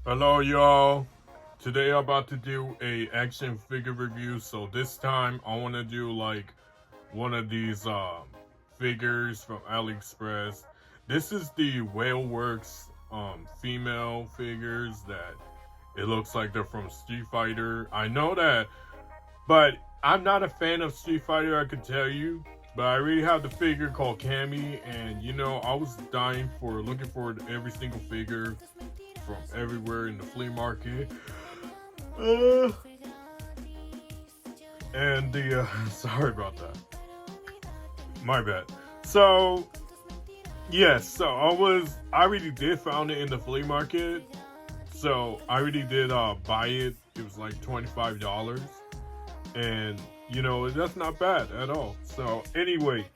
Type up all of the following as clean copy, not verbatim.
Hello, y'all. Today I'm about to do a action figure review. So this time I want to do like one of these figures from AliExpress. This is the Whaleworks female figures that it looks like they're from Street Fighter. I know that, but I'm not a fan of Street Fighter, I could tell you. But I already have the figure called Cammy, and I was dying for looking for every single figure from everywhere in the flea market. Uh, and the sorry about that. My bad. So yes, so I already did found it in the flea market. So I already did buy it. It was like $25. And that's not bad at all. So anyway,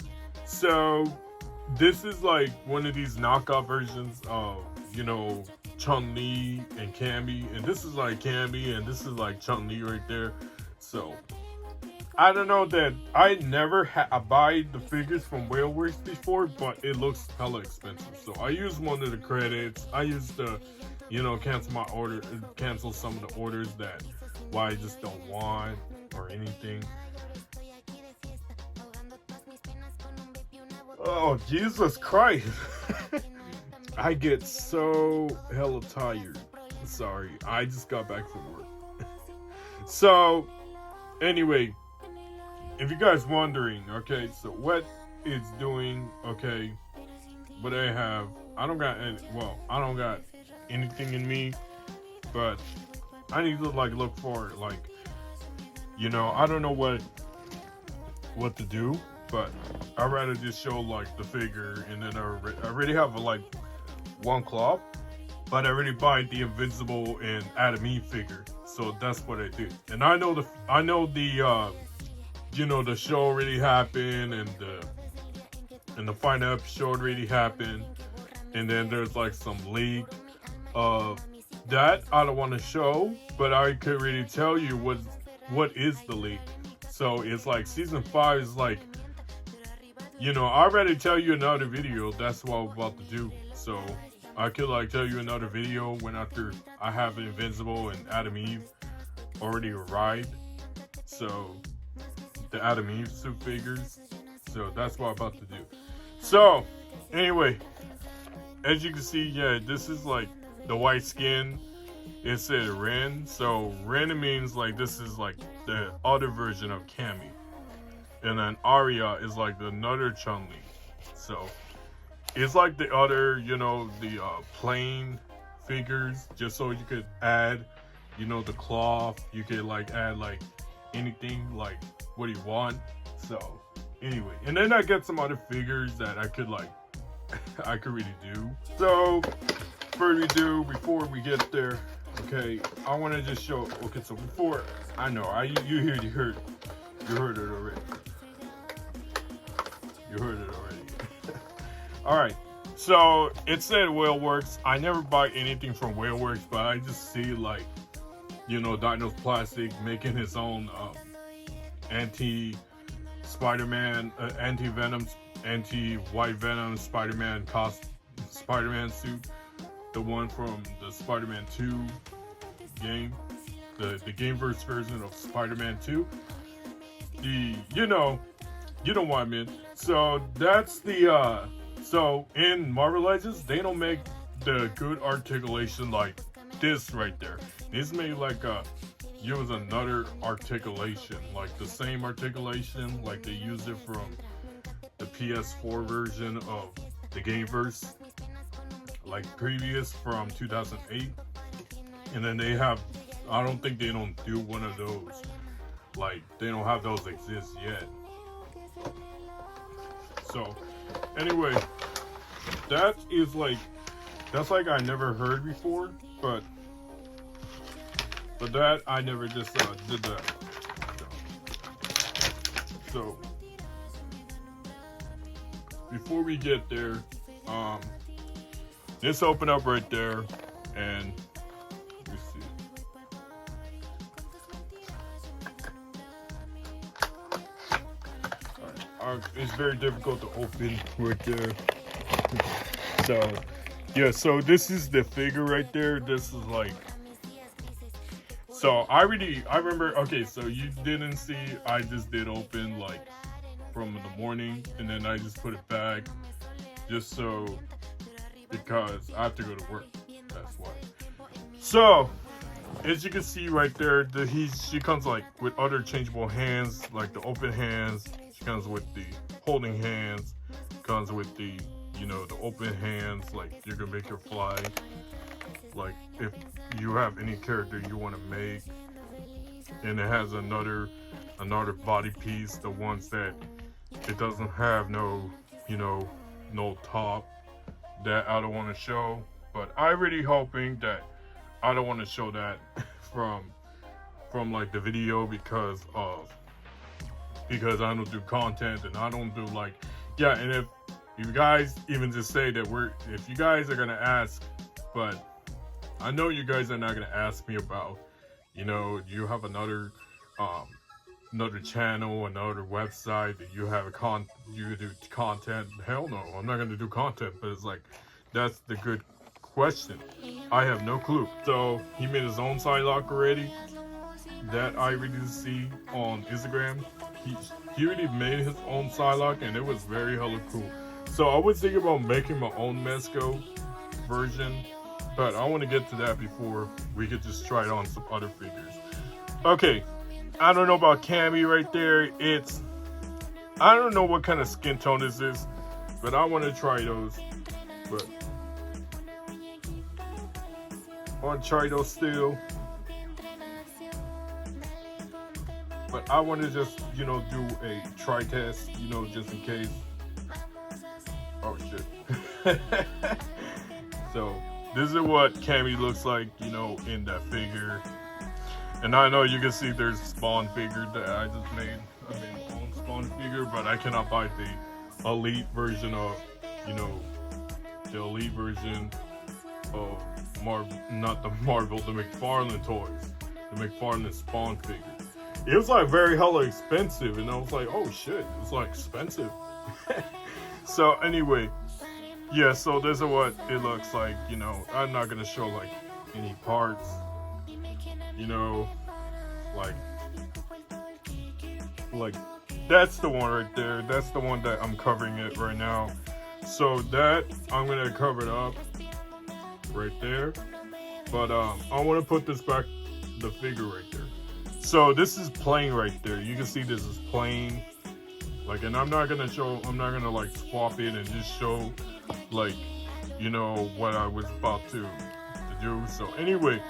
so this is like one of these knockoff versions of Chun-Li and Cammy, and this is like Cammy, and this is like Chun-Li right there. So I don't know that I never buy the figures from Whaleworks before, but it looks hella expensive. So I used one of the credits. I used to, cancel my order, cancel some of the orders that I just don't want or anything. Oh, Jesus Christ. I get so hella tired. Sorry, I just got back from work. So, anyway, if you guys wondering, okay, so what it's doing, okay, what I don't got anything in me, but I need to like look for like, I don't know what to do, but I'd rather just show like the figure, and then I already have like one cloth, but I already buy the Invincible and Adam Eve figure, so that's what I did. And I know the the show already happened, and the final episode already happened, and then there's like some leak of that I don't want to show, but I could really tell you what is the leak. So it's like season 5 is like, I already tell you another video. That's what I'm about to do. So I could like tell you another video when after I have Invincible and Adam Eve already arrived. So the Adam Eve suit figures. So that's what I'm about to do. So anyway, as you can see, yeah, this is like the white skin. It said Ren. So Ren means like this is like the other version of Cammy. And then Arya is like another Chun-Li. So it's like the other, the plain figures, just so you could add, the cloth. You could like add like anything, like what you want. So anyway, and then I get some other figures that I could like, I could really do. So before we get there, okay, I want to just show. Okay, so before you heard it already. You heard it already. All right. So it said Whaleworks. I never buy anything from Whaleworks, but I just see like, Dino's Plastic making his own anti-Spider-Man, anti-Venom, anti-White Venom Spider-Man suit. The one from the Spider-Man 2 game, the Gameverse version of Spider-Man 2. You know what I mean. So that's the so in Marvel Legends, they don't make the good articulation like this right there. This made like use another articulation, like the same articulation like they used it from the PS4 version of the Gameverse, like previous from 2008. And then they have, I don't think they don't do one of those. Like they don't have those exist yet. So anyway, that's like I never heard before, but that I never just did that. So before we get there, let's open up right there and let's see. It's very difficult to open right there. So Yeah, so this is the figure right there. This is like, so I remember, okay, so you didn't see, I just did open like from the morning, and then I just put it back just so, because I have to go to work, that's why. So as you can see right there, she comes like with other changeable hands, like the open hands. She comes with the holding hands, comes with the, you know, the open hands, like you can make her fly. Like if you have any character you want to make. And it has another body piece, the ones that it doesn't have no, you know, no top, that I don't want to show. But I really hoping that I don't want to show that from like the video, because I don't do content, and I don't do like, yeah. And if you guys even just say that if you guys are gonna ask, but I know you guys are not gonna ask me about, you know, you have another channel, another website that you have you do content. Hell no, I'm not gonna do content. But it's like, that's the good question. I have no clue. So he made his own Psylocke already, that I really see on Instagram. He already made his own Psylocke, and it was very hella cool. So I was thinking about making my own Mezco version, but I want to get to that before we could just try it on some other figures. Okay, I don't know about Cammy right there. I don't know what kind of skin tone this is, but I want to try those. But I want to try those still. But I want to just, you know, do a try test, you know, just in case. Oh shit. So this is what Cammy looks like, you know, in that figure. And I know you can see there's Spawn figure that I just made. I made my own Spawn figure, but I cannot buy the elite version of, you know, the elite version of Marvel, not the Marvel, the McFarlane toys, the McFarlane Spawn figure. It was like very hella expensive, and I was like, oh shit, it's like expensive. So anyway, yeah, so this is what it looks like, you know. I'm not gonna show like any parts, you know, like that's the one right there. That's the one that I'm covering it right now. So that I'm gonna cover it up right there. But I want to put this back, the figure right there. So this is plain right there. You can see this is plain. Like, and I'm not gonna like swap it and just show like, you know, what I was about to do. So anyway,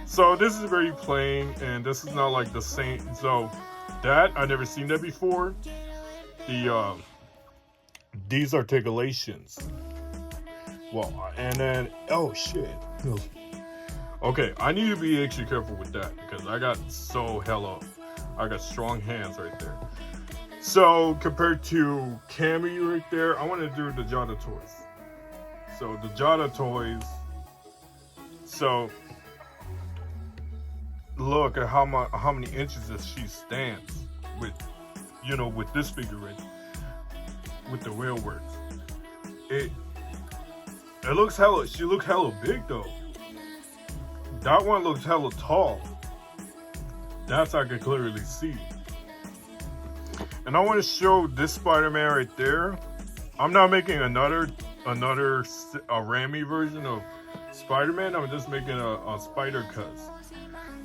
so this is very plain, and this is not like the same. So that I never seen that before. These articulations. Well, and then oh shit. Okay, I need to be extra careful with that, because I got strong hands right there. So compared to Cammy right there, I want to do the Jada toys. So the Jada toys. So look at how many inches that she stands with, you know, with this figure right there, with the rail works. It looks hella. She look hella big though. That one looks hella tall. That's I can clearly see. And I want to show this Spider-Man right there. I'm not making another Rami version of Spider-Man. I'm just making a Spider-Cuz.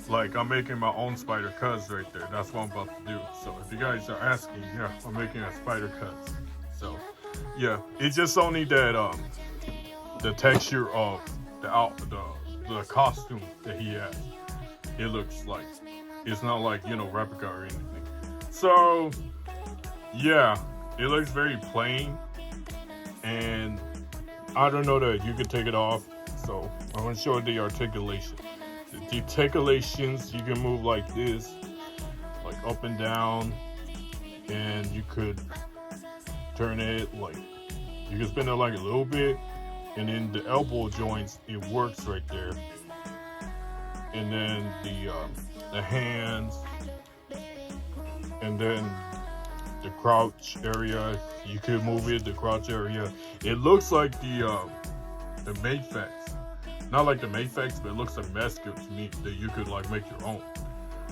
Like, I'm making my own Spider-Cuz right there. That's what I'm about to do. So if you guys are asking, yeah, I'm making a Spider-Cuz. So yeah, it's just only that the texture of the costume that he has. It looks like, it's not like, you know, replica or anything. So yeah, it looks very plain, and I don't know that you can take it off. So I'm gonna show the articulation. The articulations, you can move like this, like up and down, and you could turn it like, you can spin it like a little bit, and then the elbow joints, it works right there. And then the hands, and then the crouch area, you could move it, the crouch area. It looks like the the Mayfex. Not like the Mayfex, but it looks like mascot to me that you could like make your own.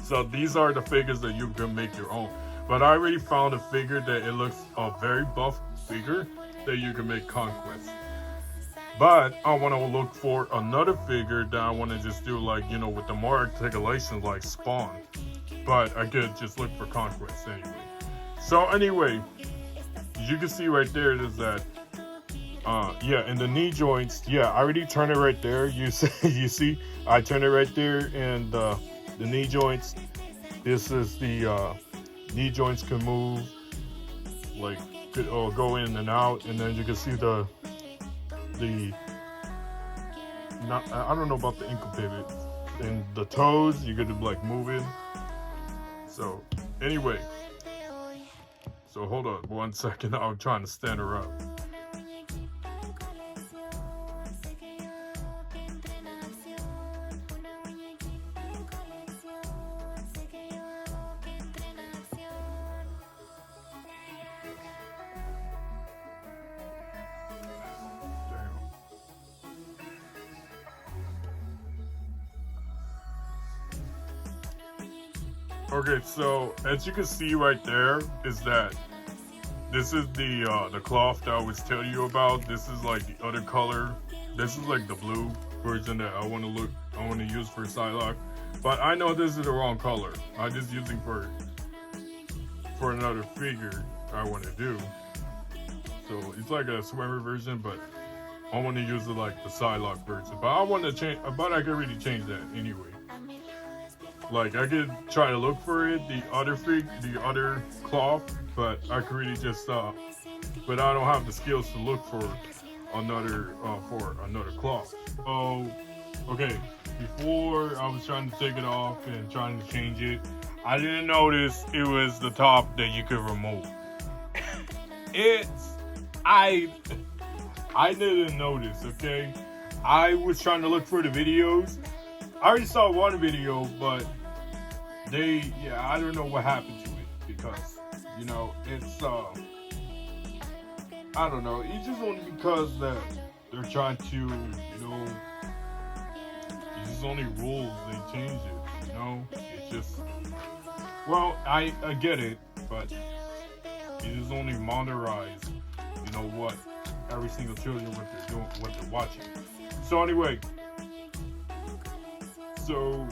So these are the figures that you can make your own. But I already found a figure that it looks a very buff figure that you can make Conquest. But I want to look for another figure that I want to just do like, you know, with the more articulations like Spawn. But I could just look for Conquest anyway. So anyway, as you can see right there, is that yeah, in the knee joints, yeah, I already turned it right there. You see, I turned it right there, and the knee joints. This is the knee joints can move, like could go in and out, and then you can see the not, I don't know about the ankle pivot, and the toes you could like move it. So anyway, so hold on 1 second. I'm trying to stand her up. Okay, so as you can see right there, is that this is the cloth that I was telling you about. This is like the other color. This is like the blue version that I want to use for Psylocke. But I know this is the wrong color. I'm just using for another figure I want to do. So it's like a swimmer version, but I want to use it like the Psylocke version. But I want to change. But I can really change that anyway. Like I could try to look for it, the other cloth, but I could really just but I don't have the skills to look for another cloth. Oh, okay. Before I was trying to take it off and trying to change it, I didn't notice it was the top that you could remove. I didn't notice. Okay, I was trying to look for the videos. I already saw one video, but I don't know what happened to it because, you know, it's, I don't know, it's just only because that they're trying to, you know, it's just only rules, they change it, you know, it's just, well, I get it, but it is only monetized, you know what, every single children, what they're doing, what they're watching. So anyway, so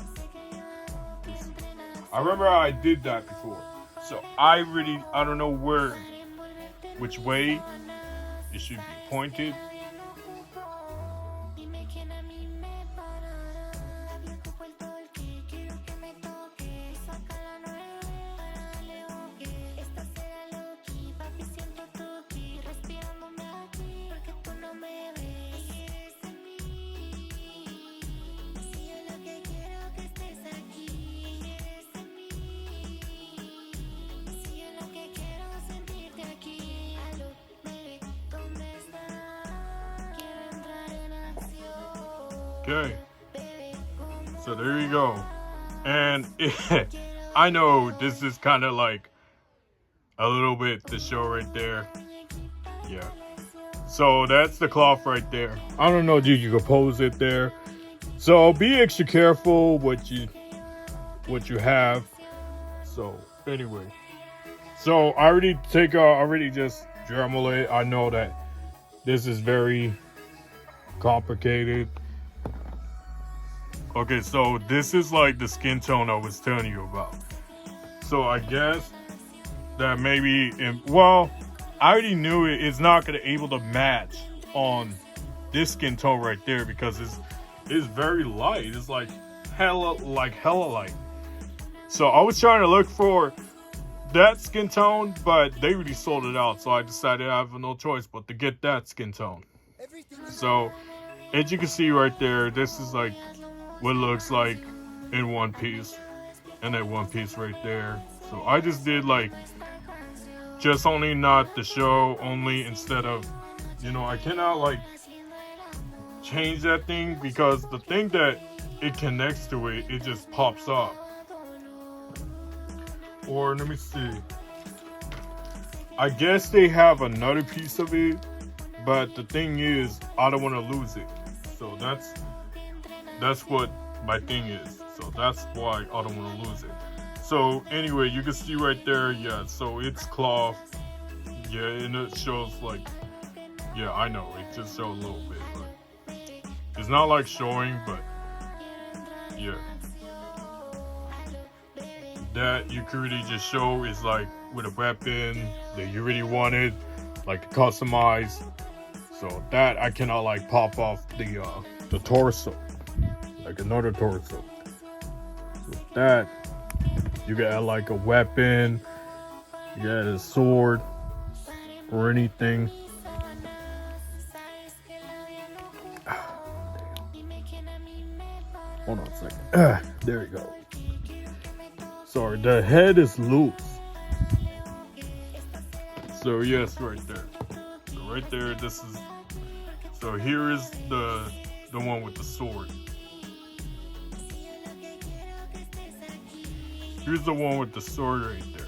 I remember I did that before. So I don't know which way it should be pointed. Okay, so there you go. And I know this is kind of like a little bit the show right there. Yeah. So that's the cloth right there. I don't know if you can pose it there. So be extra careful what you have. So anyway. So I already just Dremel it. I know that this is very complicated. Okay, so this is like the skin tone I was telling you about. So I guess that maybe, I already knew it's not gonna able to match on this skin tone right there because it's very light. It's like hella light. So I was trying to look for that skin tone, but they already sold it out. So I decided I have no choice but to get that skin tone. So as you can see right there, this is like what it looks like in one piece, and that one piece right there. So I just did like just only not the show only instead of, you know, I cannot like change that thing because the thing that it connects to it just pops up. Or let me see, I guess they have another piece of it But the thing is, I don't want to lose it. So that's what my thing is. So that's why I don't want to lose it. So anyway, you can see right there, yeah, so it's cloth. Yeah, and it shows like, yeah, I know, it just shows a little bit, but it's not like showing, but yeah. That you could really just show is like with a weapon that you really wanted, like to customize. So that I cannot like pop off the torso, like another torso. With that, you got like a weapon, you got a sword, or anything. Hold on a second. There you go. Sorry, the head is loose. So yes, right there. So right there, this is. So here is the one with the sword. Here's the one with the sword right there.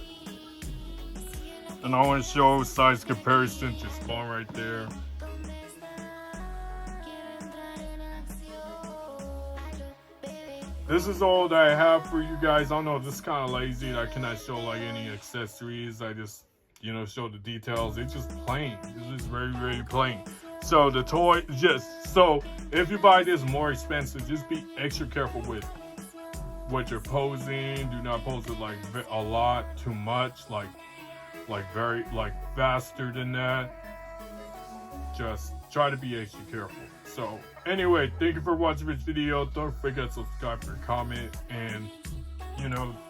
And I want to show size comparison to Spawn right there. This is all that I have for you guys. I know this is kind of lazy. I cannot show like any accessories. I just, show the details. It's just plain. This is very, very plain. So the toy, so if you buy this more expensive, just be extra careful with what you're posing. Do not pose it like a lot, too much, like very, faster than that. Just try to be extra careful. So anyway, thank you for watching this video. Don't forget to subscribe, or comment, and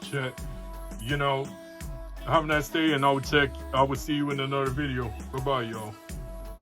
chat. Have a nice day, and I will see you in another video. Bye bye, y'all.